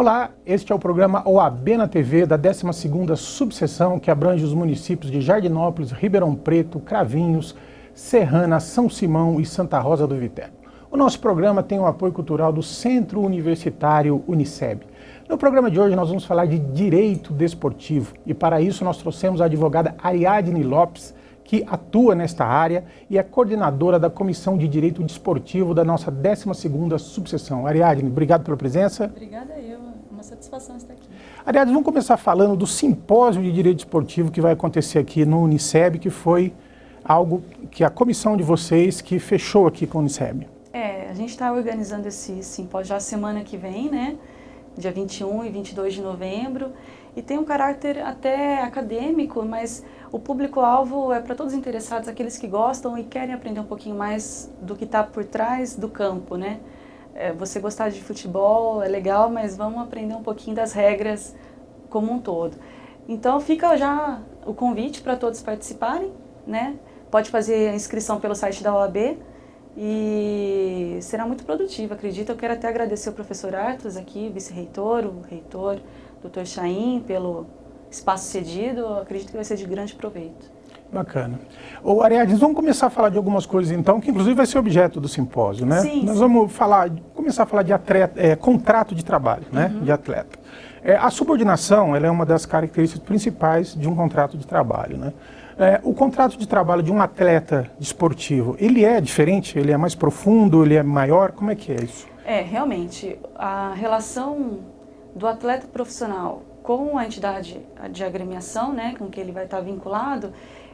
Olá, este é o programa OAB na TV da 12ª subseção que abrange os municípios de Jardinópolis, Ribeirão Preto, Cravinhos, Serrana, São Simão e Santa Rosa do Viterbo. O nosso programa tem o apoio cultural do Centro Universitário Uniceb. No programa de hoje nós vamos falar de direito desportivo e para isso nós trouxemos a advogada Ariadne Lopes, que atua nesta área e é coordenadora da Comissão de Direito Desportivo da nossa 12ª subseção. Ariadne, obrigado pela presença. Obrigada eu, é uma satisfação estar aqui. Ariadne, vamos começar falando do simpósio de direito desportivo que vai acontecer aqui no Uniceb, que foi algo que a comissão de vocês que fechou aqui com o Uniceb. A gente está organizando esse simpósio já semana que vem, né? Dia 21 e 22 de novembro, e tem um caráter até acadêmico, mas o público-alvo é para todos os interessados, aqueles que gostam e querem aprender um pouquinho mais do que está por trás do campo, né? Você gostar de futebol é legal, mas vamos aprender um pouquinho das regras como um todo. Então fica já o convite para todos participarem, né? Pode fazer a inscrição pelo site da OAB e será muito produtivo, acredito. Eu quero até agradecer ao professor Arthur aqui, vice-reitor, o reitor, Dr. Chaim, pelo espaço cedido. Eu acredito que vai ser de grande proveito. Bacana. Ô, Ariadne, vamos começar a falar de algumas coisas então, que inclusive vai ser objeto do simpósio, né? Sim. Nós vamos começar a falar de contrato de trabalho, né? De atleta. A subordinação, ela é uma das características principais de um contrato de trabalho, né? O contrato de trabalho de um atleta desportivo, ele é diferente? Ele é mais profundo? Ele é maior? Como é que é isso? Realmente, a relação do atleta profissional com a entidade de agremiação, né, com que ele vai estar vinculado,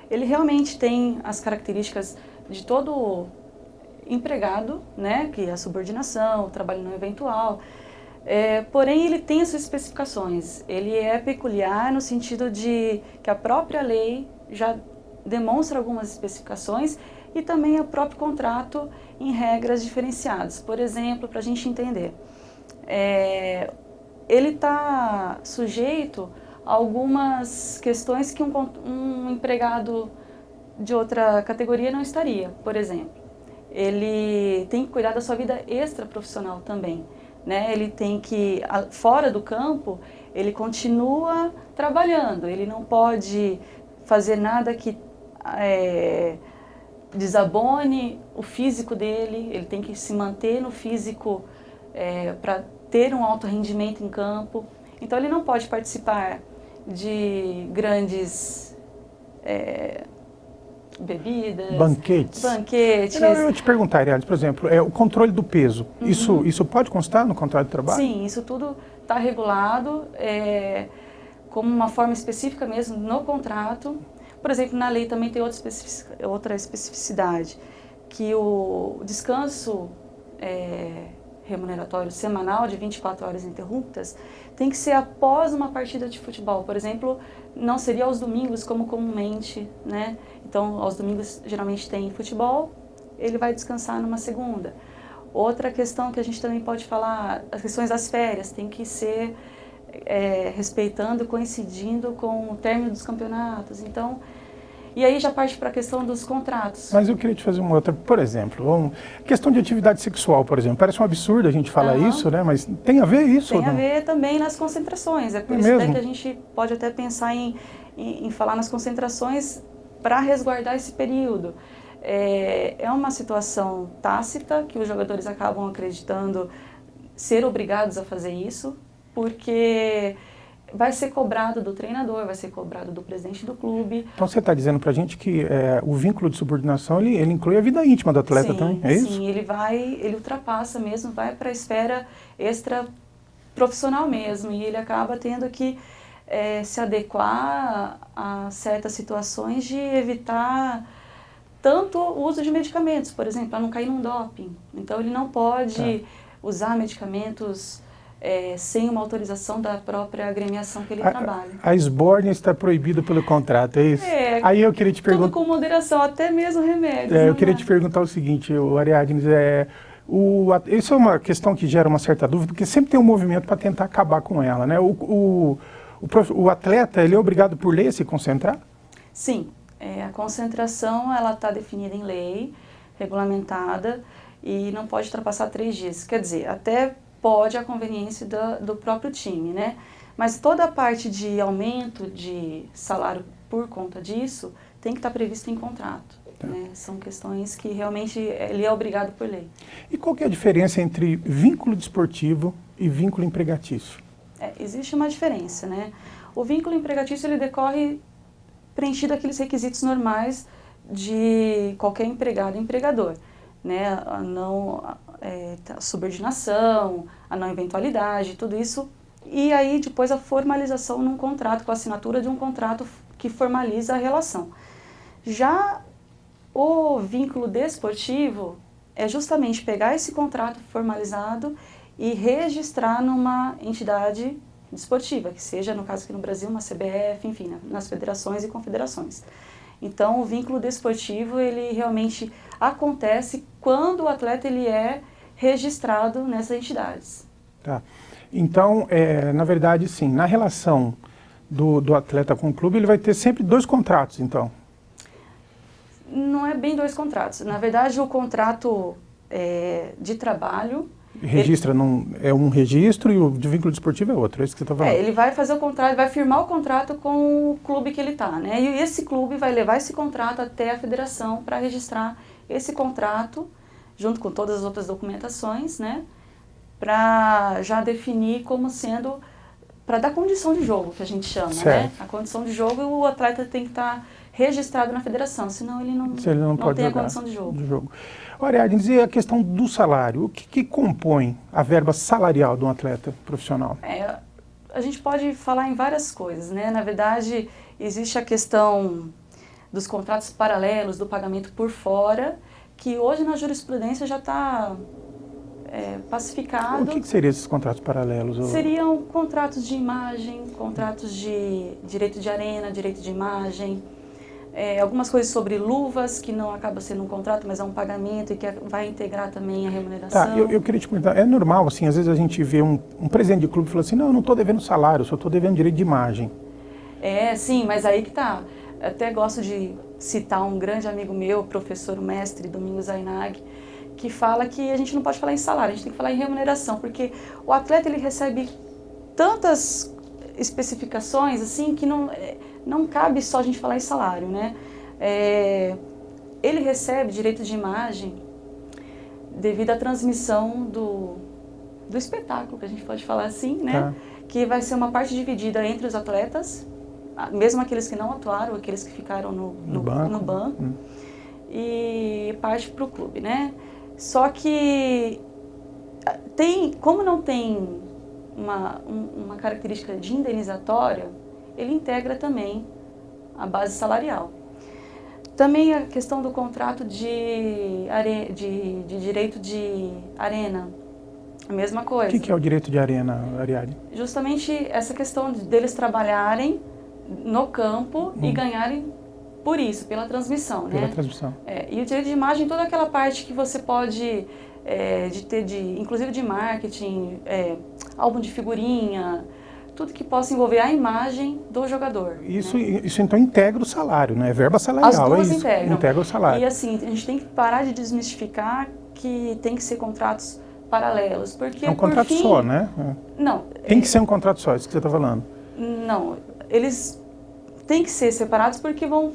ele realmente tem as características de todo empregado, né, que é a subordinação, o trabalho não eventual. Porém, ele tem as suas especificações. Ele é peculiar no sentido de que a própria lei já demonstra algumas especificações e também o próprio contrato em regras diferenciadas. Por exemplo, para a gente entender, ele está sujeito a algumas questões que um empregado de outra categoria não estaria. Por exemplo, ele tem que cuidar da sua vida extraprofissional também, né? Ele tem que, fora do campo, ele continua trabalhando, ele não pode fazer nada que desabone o físico dele, ele tem que se manter no físico para ter um alto rendimento em campo. Então ele não pode participar de grandes bebidas, banquetes. Não, eu ia te perguntar, Ariadne, por exemplo, o controle do peso, isso pode constar no contrato de trabalho? Sim, isso tudo está regulado como uma forma específica mesmo no contrato. Por exemplo, na lei também tem outra especificidade, que o descanso remuneratório semanal de 24 horas ininterruptas tem que ser após uma partida de futebol. Por exemplo, não seria aos domingos como comumente, né? Então, aos domingos geralmente tem futebol, ele vai descansar numa segunda. Outra questão que a gente também pode falar, as questões das férias, tem que ser respeitando, coincidindo com o término dos campeonatos. Então, e aí já parte para a questão dos contratos. Mas eu queria te fazer uma outra, por exemplo, questão de atividade sexual, por exemplo. Parece um absurdo a gente falar isso, né? Mas tem a ver isso? Tem a ver também nas concentrações. É por isso até que a gente pode até pensar em falar nas concentrações para resguardar esse período. É uma situação tácita que os jogadores acabam acreditando ser obrigados a fazer isso, porque vai ser cobrado do treinador, vai ser cobrado do presidente do clube. Então você está dizendo para a gente que o vínculo de subordinação ele inclui a vida íntima do atleta também, é isso? Sim, ele ultrapassa mesmo, vai para a esfera extra profissional mesmo, e ele acaba tendo que se adequar a certas situações de evitar tanto o uso de medicamentos, por exemplo, para não cair num doping. Então ele não pode usar medicamentos sem uma autorização da própria agremiação que ele trabalha. A esbórnia está proibida pelo contrato, é isso? Aí eu queria te perguntar... Tudo com moderação, até mesmo remédios. Eu queria te perguntar o seguinte, Ariadne, isso é uma questão que gera uma certa dúvida, porque sempre tem um movimento para tentar acabar com ela, né? O atleta, ele é obrigado por lei a se concentrar? Sim, a concentração ela está definida em lei, regulamentada, e não pode ultrapassar 3 dias. Quer dizer, até pode a conveniência do próprio time, né? Mas toda a parte de aumento de salário por conta disso tem que estar prevista em contrato. Né? São questões que realmente ele é obrigado por lei. E qual que é a diferença entre vínculo desportivo e vínculo empregatício? Existe uma diferença, né? O vínculo empregatício ele decorre preenchido aqueles requisitos normais de qualquer empregado e empregador, né? A não a subordinação, a não eventualidade, tudo isso. E aí depois a formalização num contrato, com a assinatura de um contrato que formaliza a relação. Já o vínculo desportivo é justamente pegar esse contrato formalizado e registrar numa entidade desportiva, que seja, no caso aqui no Brasil, uma CBF, enfim, nas federações e confederações. Então, o vínculo desportivo, ele realmente acontece quando o atleta ele é registrado nessas entidades. Tá. Então, na verdade, sim, na relação do atleta com o clube, ele vai ter sempre 2 contratos, então? Não é bem 2 contratos. Na verdade, o contrato de trabalho... Registra, é um registro e o de vínculo desportivo é outro, é isso que você está falando? Ele vai fazer o contrato, vai firmar o contrato com o clube que ele está, né? E esse clube vai levar esse contrato até a federação para registrar esse contrato, junto com todas as outras documentações, né? Para já definir como sendo, para dar condição de jogo, que a gente chama, né? A condição de jogo, o atleta tem que estar registrado na federação, senão ele não pode tem a condição de jogo. Ariadne, e a questão do salário, o que compõe a verba salarial de um atleta profissional? A gente pode falar em várias coisas, né? Na verdade, existe a questão dos contratos paralelos, do pagamento por fora, que hoje na jurisprudência já está pacificado. O que seriam esses contratos paralelos? Seriam contratos de imagem, contratos de direito de arena, direito de imagem, algumas coisas sobre luvas, que não acaba sendo um contrato, mas é um pagamento e que vai integrar também a remuneração. Tá, eu queria te perguntar, é normal, assim, às vezes a gente vê um presidente de clube e fala assim, não, eu não estou devendo salário, só estou devendo direito de imagem. Sim, mas aí que tá. Eu até gosto de citar um grande amigo meu, professor mestre Domingos Ainag, que fala que a gente não pode falar em salário, a gente tem que falar em remuneração, porque o atleta ele recebe tantas especificações assim que não cabe só a gente falar em salário, né? Ele recebe direito de imagem devido à transmissão do espetáculo, que a gente pode falar assim, né? Tá. Que vai ser uma parte dividida entre os atletas, mesmo aqueles que não atuaram, aqueles que ficaram no banco. E parte para o clube, né? Só que como não tem uma característica de indenizatória, ele integra também a base salarial. Também a questão do contrato de direito de arena, a mesma coisa. O que é o direito de arena, Ariadne? Justamente essa questão deles trabalharem no campo e ganharem por isso, pela transmissão, né? Pela transmissão. E o direito de imagem, toda aquela parte que você pode inclusive de marketing, álbum de figurinha, tudo que possa envolver a imagem do jogador. Isso então integra o salário, né? É verba salarial. As duas integram. Integra o salário. E assim, a gente tem que parar de desmistificar que tem que ser contratos paralelos, porque é um contrato só, né? Não. Tem que ser um contrato só, é isso que você está falando. Não, eles têm que ser separados porque vão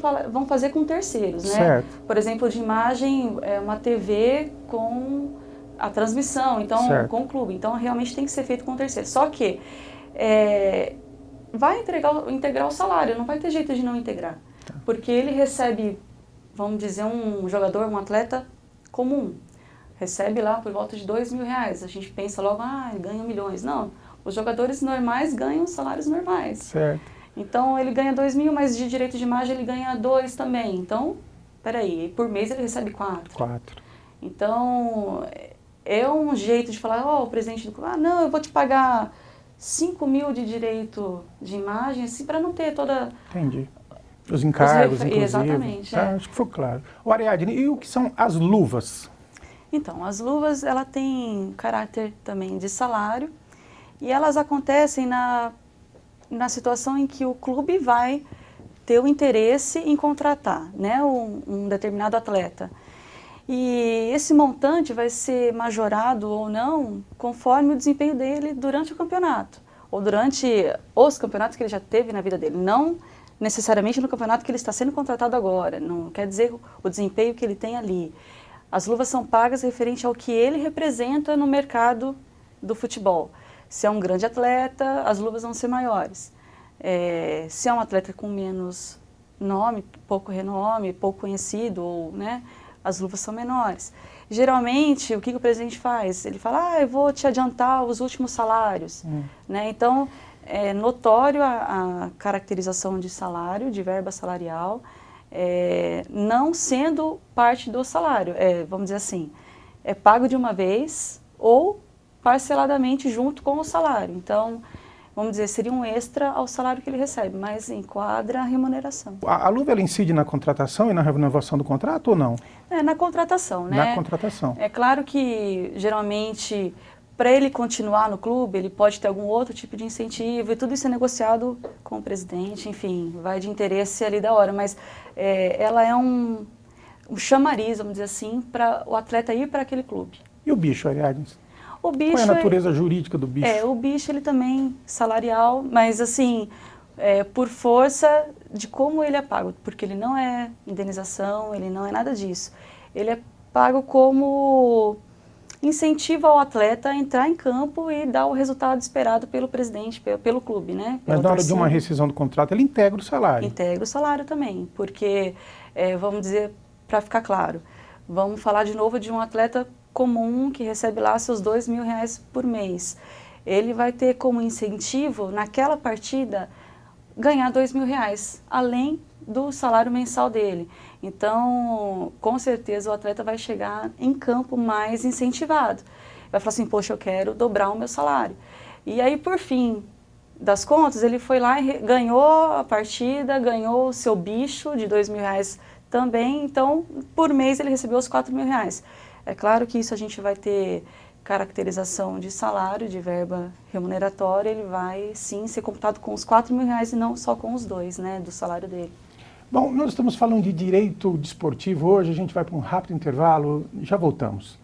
fazer com terceiros, né? Certo. Por exemplo, de imagem, uma TV com a transmissão, então com o clube. Então, realmente tem que ser feito com terceiros. Só que vai integrar o salário, não vai ter jeito de não integrar. Tá. Porque ele recebe, vamos dizer, um jogador, um atleta comum, recebe lá por volta de R$2.000. A gente pensa logo, ele ganha milhões. Não, os jogadores normais ganham salários normais. Certo. Então, ele ganha 2.000, mas de direito de imagem ele ganha 2 também. Então, peraí, por mês ele recebe 4. 4. Então, é um jeito de falar, o presidente do clube, não, eu vou te pagar 5.000 de direito de imagem, assim, para não ter toda... Entendi. Os encargos, inclusive. Exatamente. Acho que ficou claro. Ariadne, e o que são as luvas? Então, as luvas, ela tem caráter também de salário e elas acontecem na situação em que o clube vai ter o interesse em contratar, né, um determinado atleta. E esse montante vai ser majorado ou não conforme o desempenho dele durante o campeonato, ou durante os campeonatos que ele já teve na vida dele, não necessariamente no campeonato que ele está sendo contratado agora, não quer dizer o desempenho que ele tem ali. As luvas são pagas referente ao que ele representa no mercado do futebol. Se é um grande atleta, as luvas vão ser maiores. Se é um atleta com menos nome, pouco renome, pouco conhecido, ou, né, as luvas são menores. Geralmente, o que o presidente faz? Ele fala, eu vou te adiantar os últimos salários. Né? Então, é notório a caracterização de salário, de verba salarial, não sendo parte do salário. Vamos dizer assim, é pago de uma vez ou parceladamente junto com o salário. Então, vamos dizer, seria um extra ao salário que ele recebe, mas enquadra a remuneração. A luva ela incide na contratação e na renovação do contrato ou não? Na contratação, né? Na contratação. É claro que, geralmente, para ele continuar no clube, ele pode ter algum outro tipo de incentivo e tudo isso é negociado com o presidente, enfim, vai de interesse ali da hora, mas ela é um chamariz, vamos dizer assim, para o atleta ir para aquele clube. E o bicho, Ariadnes? O bicho, qual é a natureza jurídica do bicho? O bicho ele também salarial, mas assim, por força de como ele é pago, porque ele não é indenização, ele não é nada disso. Ele é pago como incentivo ao atleta a entrar em campo e dar o resultado esperado pelo presidente, pelo clube, né? Mas na hora de uma rescisão do contrato, ele integra o salário? Integra o salário também, porque, vamos dizer, para ficar claro, vamos falar de novo de um atleta comum que recebe lá seus R$2.000 por mês. Ele vai ter como incentivo, naquela partida, ganhar R$2.000, além do salário mensal dele. Então, com certeza, o atleta vai chegar em campo mais incentivado. Vai falar assim, poxa, eu quero dobrar o meu salário. E aí, por fim das contas, ele foi lá e ganhou a partida, ganhou o seu bicho de R$2.000 também. Então, por mês, ele recebeu os R$4.000. É claro que isso a gente vai ter caracterização de salário, de verba remuneratória, ele vai sim ser computado com os R$4.000 e não só com os dois, né, do salário dele. Bom, nós estamos falando de direito desportivo hoje, a gente vai para um rápido intervalo, já voltamos.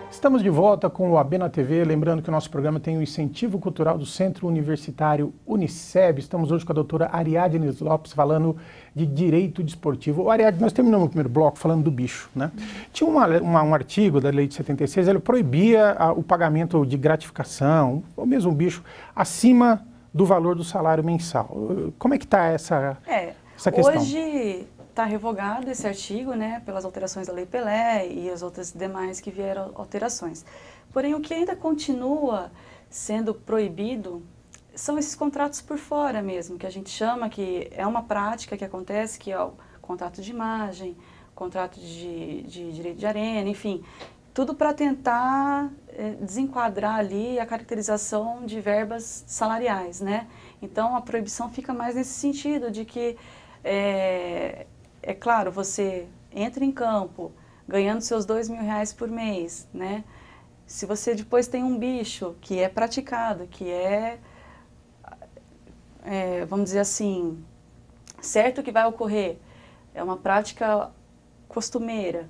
Estamos de volta com o AB na TV, lembrando que o nosso programa tem o incentivo cultural do Centro Universitário Uniceb. Estamos hoje com a doutora Ariadnes Lopes falando de direito desportivo. Ariadnes, nós terminamos o primeiro bloco falando do bicho, né? Tinha um artigo da lei de 76, ele proibia o pagamento de gratificação, ou mesmo bicho, acima do valor do salário mensal. Como é que está essa questão? Hoje está revogado esse artigo, né, pelas alterações da Lei Pelé e as outras demais que vieram alterações. Porém, o que ainda continua sendo proibido são esses contratos por fora mesmo, que a gente chama, que é uma prática que acontece, que é o contrato de imagem, contrato de direito de arena, enfim, tudo para tentar desenquadrar ali a caracterização de verbas salariais, né? Então, a proibição fica mais nesse sentido, de que é claro, você entra em campo ganhando seus R$2.000 por mês, né? Se você depois tem um bicho que é praticado, que vamos dizer assim, certo que vai ocorrer, é uma prática costumeira,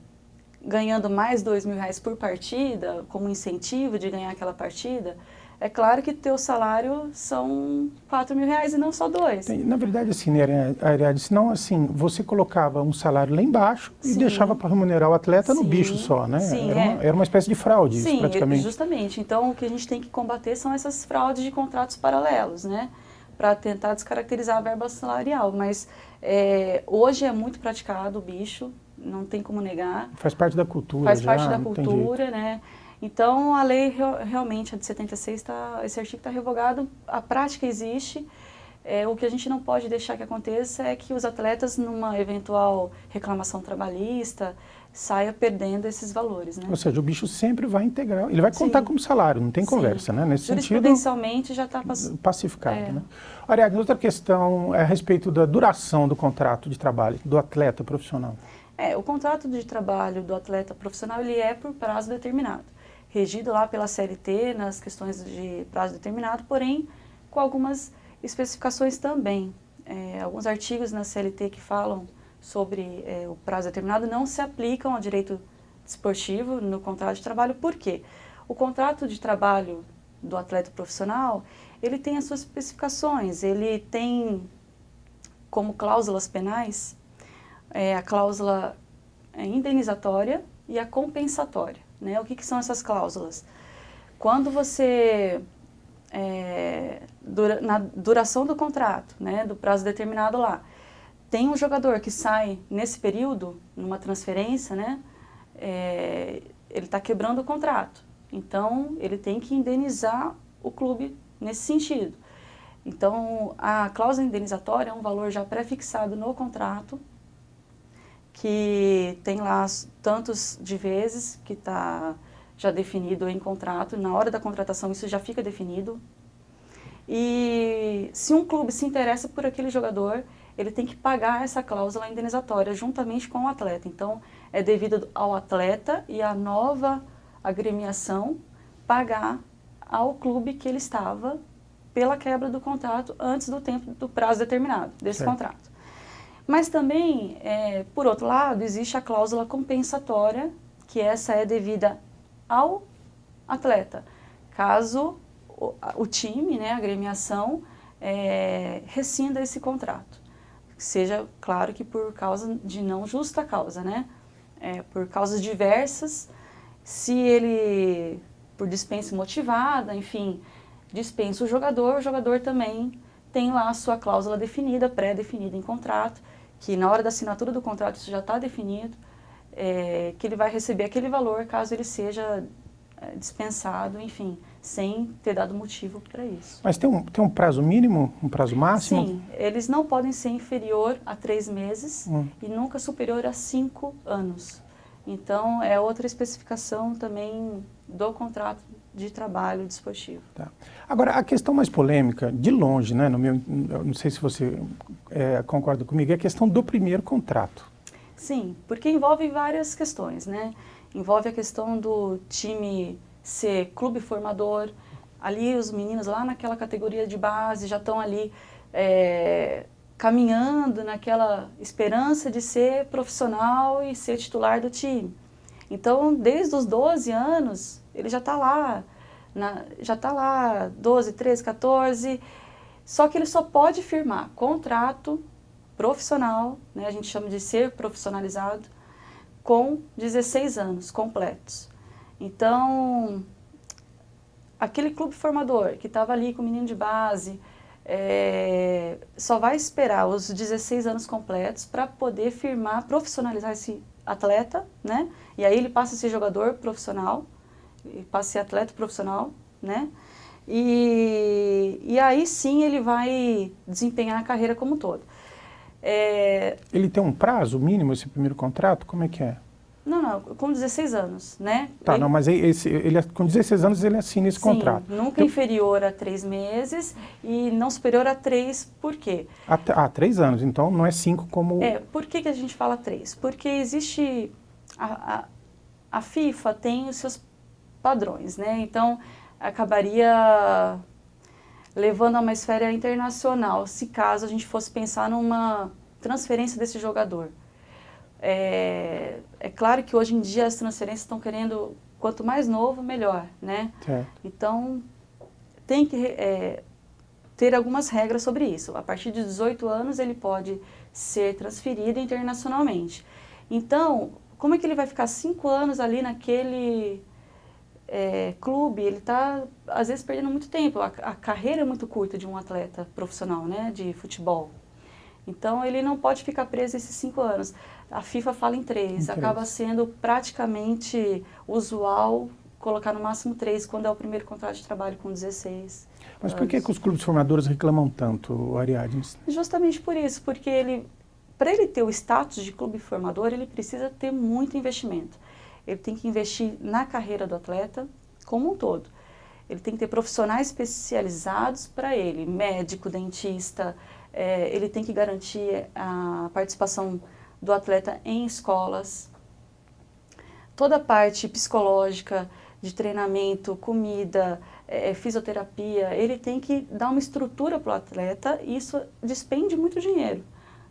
ganhando mais R$2.000 por partida, como incentivo de ganhar aquela partida, é claro que teu salário são R$4.000 e não só dois. Na verdade, assim, né, Ariadne, senão, assim, você colocava um salário lá embaixo e deixava para remunerar o atleta no bicho só, né? Sim, era uma espécie de fraude, isso, praticamente. Justamente. Então, o que a gente tem que combater são essas fraudes de contratos paralelos, né? Para tentar descaracterizar a verba salarial. Mas hoje é muito praticado o bicho, não tem como negar. Faz parte da cultura. Faz parte da cultura, né? Então, a lei realmente, a de 76, esse artigo está revogado, a prática existe, o que a gente não pode deixar que aconteça é que os atletas, numa eventual reclamação trabalhista, saia perdendo esses valores, né? Ou seja, o bicho sempre vai integrar, ele vai contar Sim. como salário, não tem Sim. conversa, né? Nesse sentido, jurisprudencialmente já está pacificado, né? Ariadne, outra questão é a respeito da duração do contrato de trabalho do atleta profissional. O contrato de trabalho do atleta profissional, ele é por prazo determinado, regido lá pela CLT nas questões de prazo determinado, porém com algumas especificações também. Alguns artigos na CLT que falam sobre o prazo determinado não se aplicam ao direito desportivo no contrato de trabalho. Por quê? O contrato de trabalho do atleta profissional, ele tem as suas especificações, ele tem como cláusulas penais a cláusula indenizatória e a compensatória, né? O que são essas cláusulas? Quando você, na duração do contrato, né, do prazo determinado lá, tem um jogador que sai nesse período, numa transferência, né, ele está quebrando o contrato. Então, ele tem que indenizar o clube nesse sentido. Então, a cláusula indenizatória é um valor já pré-fixado no contrato, que tem lá tantos de vezes que está já definido em contrato. Na hora da contratação, isso já fica definido. E se um clube se interessa por aquele jogador, ele tem que pagar essa cláusula indenizatória juntamente com o atleta. Então, é devido ao atleta e à nova agremiação pagar ao clube que ele estava pela quebra do contrato antes do tempo do prazo determinado desse contrato. Mas também, por outro lado, existe a cláusula compensatória, que essa é devida ao atleta, caso o time, né, a agremiação, rescinda esse contrato. Seja, claro que por causa de não justa causa, né? Por causas diversas, se ele, por dispensa motivada, enfim, dispensa o jogador também tem lá a sua cláusula definida, pré-definida em contrato, que na hora da assinatura do contrato isso já está definido, que ele vai receber aquele valor caso ele seja dispensado, enfim, sem ter dado motivo para isso. Mas tem um prazo mínimo, um prazo máximo? Sim, eles não podem ser inferior a 3 meses e nunca superior a 5 anos. Então, é outra especificação também do contrato de trabalho desportivo. Tá. Agora, a questão mais polêmica, de longe, né, eu não sei se você concorda comigo, é a questão do primeiro contrato. Sim, porque envolve várias questões, né? Envolve a questão do time ser clube formador, ali os meninos lá naquela categoria de base já estão ali caminhando naquela esperança de ser profissional e ser titular do time. Então, desde os 12 anos, ele já está lá, 12, 13, 14, só que ele só pode firmar contrato profissional, né, a gente chama de ser profissionalizado, com 16 anos completos. Então, aquele clube formador que estava ali com o menino de base, só vai esperar os 16 anos completos para poder firmar, profissionalizar esse atleta, né? E aí ele passa a ser jogador profissional, passa a ser atleta profissional, né? E aí sim ele vai desempenhar a carreira como um todo. Ele tem um prazo mínimo, esse primeiro contrato? Como é que é? Não, com 16 anos, né? Tá, não, mas com 16 anos ele assina esse contrato. Nunca inferior a 3 meses e não superior a 3, por quê? 3 anos, então não é 5 como... Por que a gente fala 3? Porque existe... A FIFA tem os seus padrões, né? Então, acabaria levando a uma esfera internacional, se caso a gente fosse pensar numa transferência desse jogador. É claro que hoje em dia as transferências estão querendo, quanto mais novo, melhor, né? Então, tem que ter algumas regras sobre isso. A partir de 18 anos, ele pode ser transferido internacionalmente. Então, como é que ele vai ficar 5 anos ali naquele clube? Ele está, às vezes, perdendo muito tempo. A carreira é muito curta de um atleta profissional, né, de futebol. Então, ele não pode ficar preso esses 5 anos. A FIFA fala em 3, acaba sendo praticamente usual colocar no máximo 3, quando é o primeiro contrato de trabalho com 16. Mas por que os clubes formadores reclamam tanto, Ariadnes? Justamente por isso, porque para ele ter o status de clube formador, ele precisa ter muito investimento. Ele tem que investir na carreira do atleta como um todo. Ele tem que ter profissionais especializados para ele, médico, dentista, ele tem que garantir a participação do atleta em escolas. Toda a parte psicológica, de treinamento, comida, fisioterapia, ele tem que dar uma estrutura para o atleta e isso despende muito dinheiro.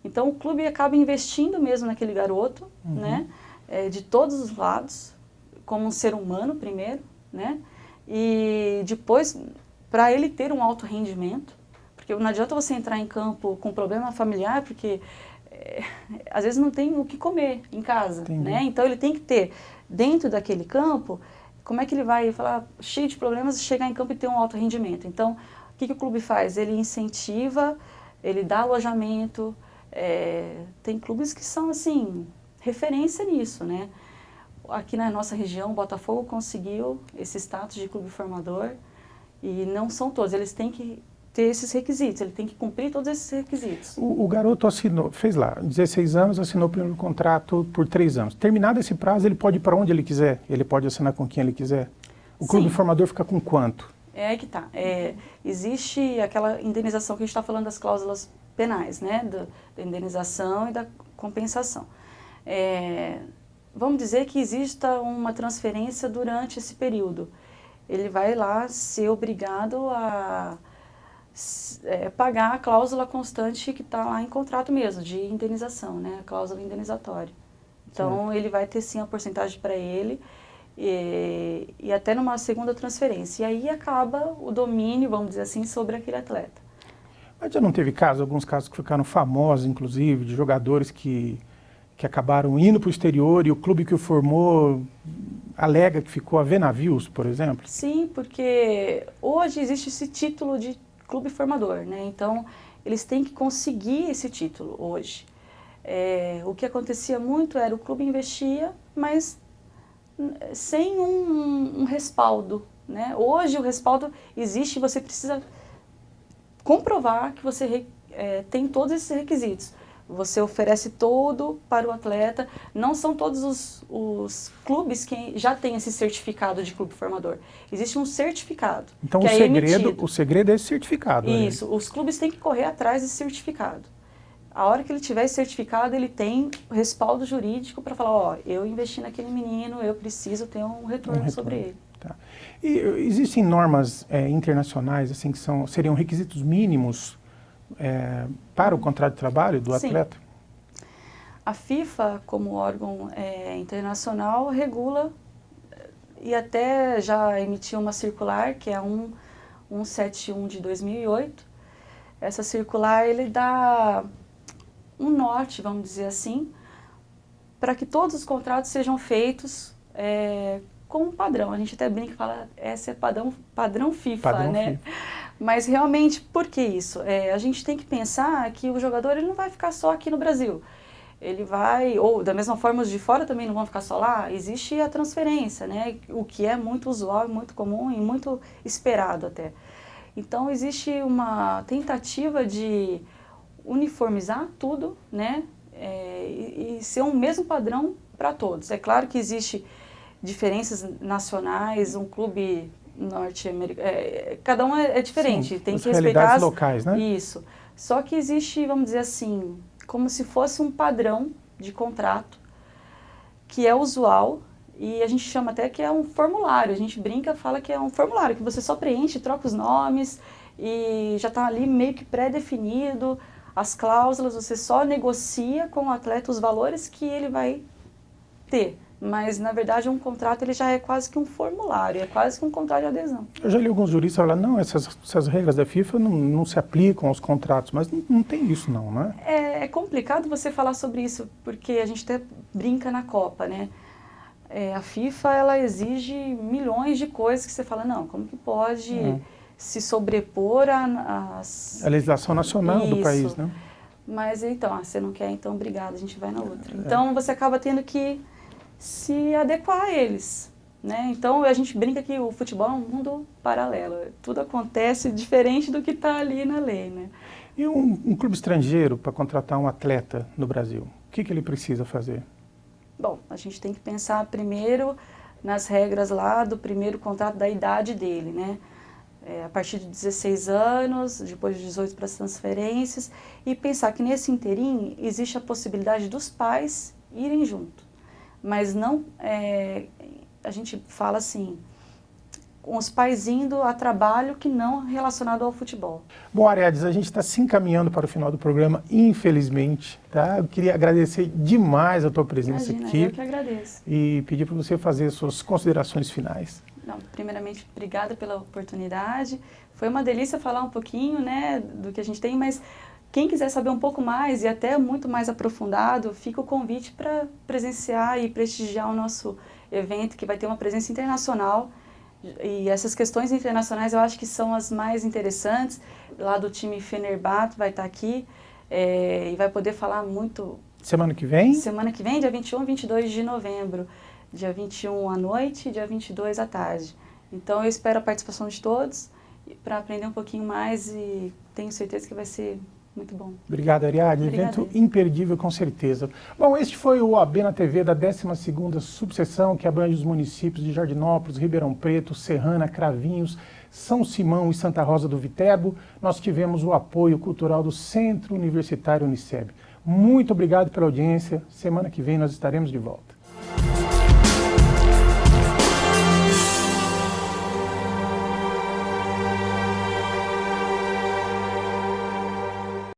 Então o clube acaba investindo mesmo naquele garoto, né, de todos os lados, como um ser humano primeiro, né, e depois para ele ter um alto rendimento, porque não adianta você entrar em campo com problema familiar, porque às vezes não tem o que comer em casa, né, então ele tem que ter dentro daquele campo. Como é que ele vai falar, cheio de problemas, chegar em campo e ter um alto rendimento? Então, o que o clube faz? Ele incentiva, ele dá alojamento, tem clubes que são, assim, referência nisso, né? Aqui na nossa região, o Botafogo conseguiu esse status de clube formador e não são todos, eles têm que ter esses requisitos, ele tem que cumprir todos esses requisitos. O garoto assinou, fez lá, 16 anos, assinou o primeiro contrato por 3 anos. Terminado esse prazo, ele pode ir para onde ele quiser? Ele pode assinar com quem ele quiser? O clube formador fica com quanto? É aí que tá. Existe aquela indenização que a gente está falando das cláusulas penais, né? Da indenização e da compensação. Vamos dizer que exista uma transferência durante esse período. Ele vai lá ser obrigado a pagar a cláusula constante que está lá em contrato mesmo, de indenização, né? A cláusula indenizatória. Então, ele vai ter sim a porcentagem para ele e até numa segunda transferência. E aí acaba o domínio, vamos dizer assim, sobre aquele atleta. Mas já não teve alguns casos que ficaram famosos, inclusive, de jogadores que acabaram indo para o exterior e o clube que o formou alega que ficou a ver navios, por exemplo? Sim, porque hoje existe esse título de clube formador, né? Então, eles têm que conseguir esse título hoje. O que acontecia muito era o clube investia, mas sem um respaldo, né? Hoje o respaldo existe, você precisa comprovar que você tem todos esses requisitos. Você oferece todo para o atleta. Não são todos os clubes que já têm esse certificado de clube formador. Existe um certificado. Então que o segredo é esse certificado. Isso, os clubes têm que correr atrás desse certificado. A hora que ele tiver esse certificado, ele tem respaldo jurídico para falar, ó, eu investi naquele menino, eu preciso ter um retorno sobre ele. Tá. E existem normas internacionais assim que seriam requisitos mínimos para o contrato de trabalho do atleta? A FIFA, como órgão internacional, regula e até já emitiu uma circular, que é a 171 de 2008. Essa circular, ele dá um norte, vamos dizer assim, para que todos os contratos sejam feitos com um padrão. A gente até brinca e fala, esse é padrão FIFA, né? FIFA. Mas realmente, por que isso? A gente tem que pensar que o jogador ele não vai ficar só aqui no Brasil. Ele vai, ou da mesma forma os de fora também não vão ficar só lá, existe a transferência, né? O que é muito usual, muito comum e muito esperado até. Então existe uma tentativa de uniformizar tudo, né? E ser um mesmo padrão para todos. É claro que existe diferenças nacionais, um clube norte-americano, cada um é diferente, sim, tem as que respeitar realidades locais, né? Isso. Só que existe, vamos dizer assim, como se fosse um padrão de contrato que é usual e a gente chama até que é um formulário. A gente brinca, fala que é um formulário que você só preenche, troca os nomes e já está ali meio que pré-definido. As cláusulas, você só negocia com o atleta os valores que ele vai ter. Mas, na verdade, um contrato ele já é quase que um formulário, é quase que um contrato de adesão. Eu já li alguns juristas falando, não, essas regras da FIFA não se aplicam aos contratos, mas não tem isso não, né? É complicado você falar sobre isso, porque a gente até brinca na Copa, né? A FIFA, ela exige milhões de coisas que você fala, não, como que pode se sobrepor a legislação nacional do país, né? Mas, então, você não quer, então, obrigado, a gente vai na outra. Então, você acaba tendo que se adequar a eles, né? Então a gente brinca que o futebol é um mundo paralelo, tudo acontece diferente do que está ali na lei, né? E um clube estrangeiro para contratar um atleta no Brasil, o que ele precisa fazer? Bom, a gente tem que pensar primeiro nas regras lá do primeiro contrato, da idade dele, né? A partir de 16 anos, depois de 18 para as transferências, e pensar que nesse interim existe a possibilidade dos pais irem junto, mas não, a gente fala assim, com os pais indo a trabalho que não relacionado ao futebol. Bom, Ariadnes, a gente está se encaminhando para o final do programa, infelizmente, tá? Eu queria agradecer demais a tua presença aqui. Eu que agradeço. E pedir para você fazer suas considerações finais. Não, primeiramente, obrigada pela oportunidade. Foi uma delícia falar um pouquinho, né, do que a gente tem, mas quem quiser saber um pouco mais e até muito mais aprofundado, fica o convite para presenciar e prestigiar o nosso evento, que vai ter uma presença internacional. E essas questões internacionais eu acho que são as mais interessantes. Lá do time Fenerbahçe vai estar aqui e vai poder falar muito. Semana que vem? Semana que vem, dia 21 e 22 de novembro. Dia 21 à noite e dia 22 à tarde. Então eu espero a participação de todos para aprender um pouquinho mais e tenho certeza que vai ser muito bom. Obrigado, Ariadne. Evento imperdível, com certeza. Bom, este foi o OAB na TV da 12ª subseção, que abrange os municípios de Jardinópolis, Ribeirão Preto, Serrana, Cravinhos, São Simão e Santa Rosa do Viterbo. Nós tivemos o apoio cultural do Centro Universitário Uniceb. Muito obrigado pela audiência. Semana que vem nós estaremos de volta.